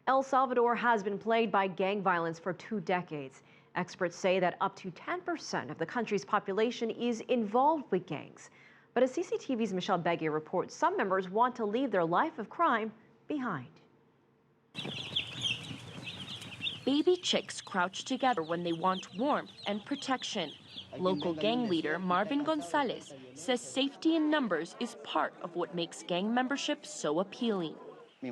El Salvador has been plagued by gang violence for 2 decades. Experts say that up to 10% of the country's population is involved with gangs. But as CCTV's Michelle Begue reports, some members want to leave their life of crime behind. Baby chicks crouch together when they want warmth and protection. Local gang leader Marvin Gonzalez says safety in numbers is part of what makes gang membership so appealing. I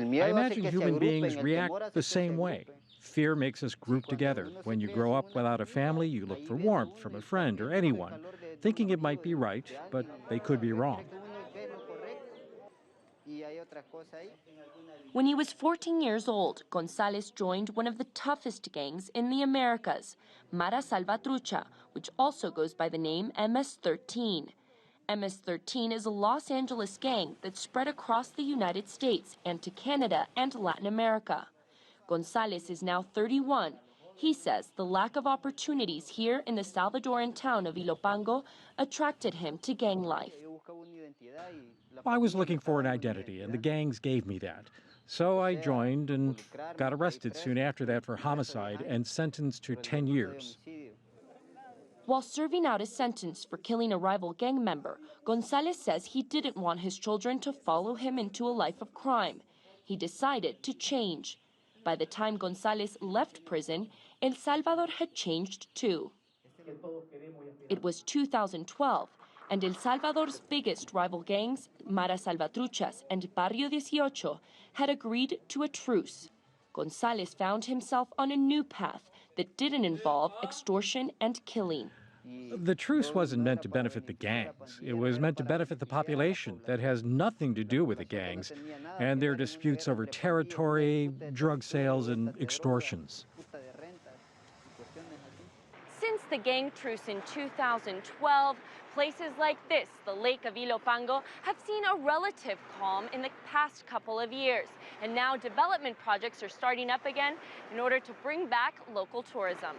imagine human beings react the same way. Fear makes us group together. When you grow up without a family, you look for warmth from a friend or anyone, thinking it might be right, but they could be wrong. When he was 14 years old, Gonzalez joined one of the toughest gangs in the Americas, Mara Salvatrucha, which also goes by the name MS-13. MS-13 is a Los Angeles gang that spread across the United States and to Canada and Latin America. Gonzalez is now 31. He says the lack of opportunities here in the Salvadoran town of Ilopango attracted him to gang life. I was looking for an identity, and the gangs gave me that. So I joined and got arrested soon after that for homicide and sentenced to 10 years. While serving out his sentence for killing a rival gang member, Gonzalez says he didn't want his children to follow him into a life of crime. He decided to change. By the time Gonzalez left prison, El Salvador had changed too. It was 2012, and El Salvador's biggest rival gangs, Mara Salvatruchas and Barrio 18, had agreed to a truce. Gonzalez found himself on a new path that didn't involve extortion and killing. The truce wasn't meant to benefit the gangs. It was meant to benefit the population that has nothing to do with the gangs and their disputes over territory, drug sales, and extortions. Since the gang truce in 2012, places like this, the Lake of Ilopango, have seen a relative calm in the past couple of years. And now development projects are starting up again in order to bring back local tourism.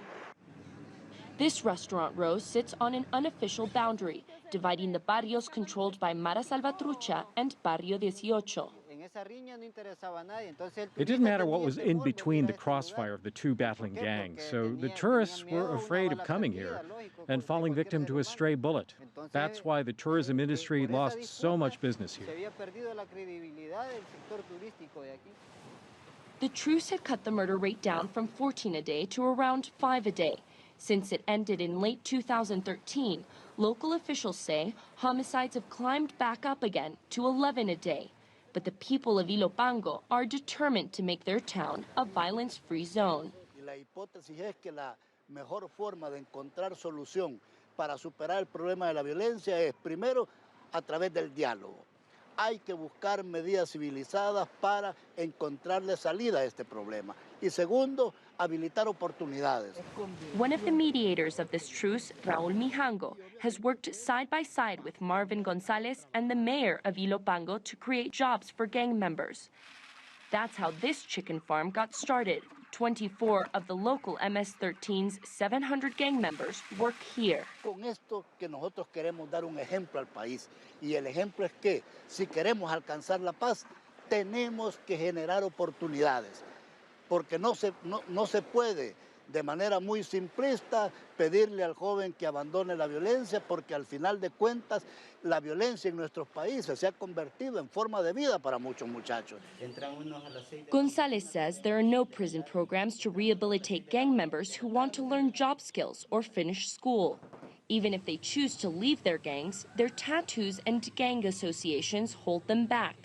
This restaurant row sits on an unofficial boundary, dividing the barrios controlled by Mara Salvatrucha and Barrio 18. It didn't matter what was in between the crossfire of the two battling gangs, so the tourists were afraid of coming here and falling victim to a stray bullet. That's why the tourism industry lost so much business here. The truce had cut the murder rate down from 14 a day to around 5 a day. Since it ended in late 2013, local officials say homicides have climbed back up again to 11 a day. But the people of Ilopango are determined to make their town a violence-free zone. La hipótesis es que la mejor forma de encontrar solución para superar el problema de la violencia es, primero, a través del diálogo. Hay que buscar medidas civilizadas para encontrarle salida a este problema. Y segundo, habilitar oportunidades. One of the mediators of this truce, Raúl Mijango, has worked side by side with Marvin Gonzalez and the mayor of Ilopango to create jobs for gang members. That's how this chicken farm got started. 24 of the local MS-13's 700 gang members work here. Con esto que nosotros queremos dar un ejemplo al país. Y el ejemplo es que si queremos alcanzar la paz, tenemos que generar oportunidades. Porque no se puede de manera muy simplista pedirle al joven que abandone la violencia, porque al final de cuentas la violencia en nuestros países se ha convertido en forma de vida para muchos muchachos. Gonzalez says there are no prison programs to rehabilitate gang members who want to learn job skills or finish school. Even if they choose to leave their gangs, their tattoos and gang associations hold them back.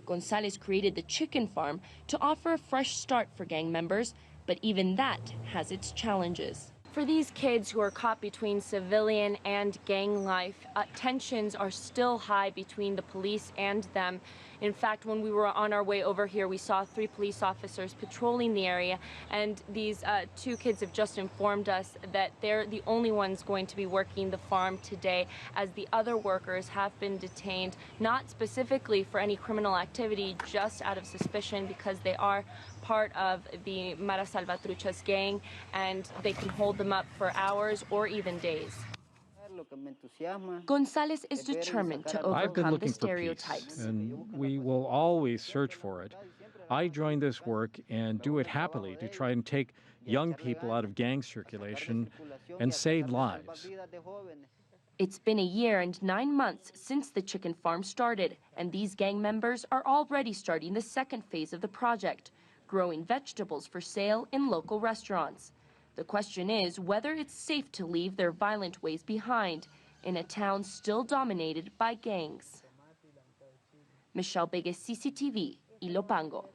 Gonzalez created the chicken farm to offer a fresh start for gang members, but even that has its challenges. For these kids who are caught between civilian and gang life, tensions are still high between the police and them. In fact, when we were on our way over here, we saw 3 police officers patrolling the area, and these 2 kids have just informed us that they're the only ones going to be working the farm today, as the other workers have been detained, not specifically for any criminal activity, just out of suspicion, because they are part of the Mara Salvatrucha's gang, and they can hold them up for hours or even days. Gonzalez is determined to I've been overcome the looking for peace, stereotypes. and we will always search for it. I joined this work and do it happily to try and take young people out of gang circulation and save lives. It's been a year and 9 months since the chicken farm started, and these gang members are already starting the second phase of the project, growing vegetables for sale in local restaurants. The question is whether it's safe to leave their violent ways behind in a town still dominated by gangs. Michelle Begue, CCTV, Ilopango.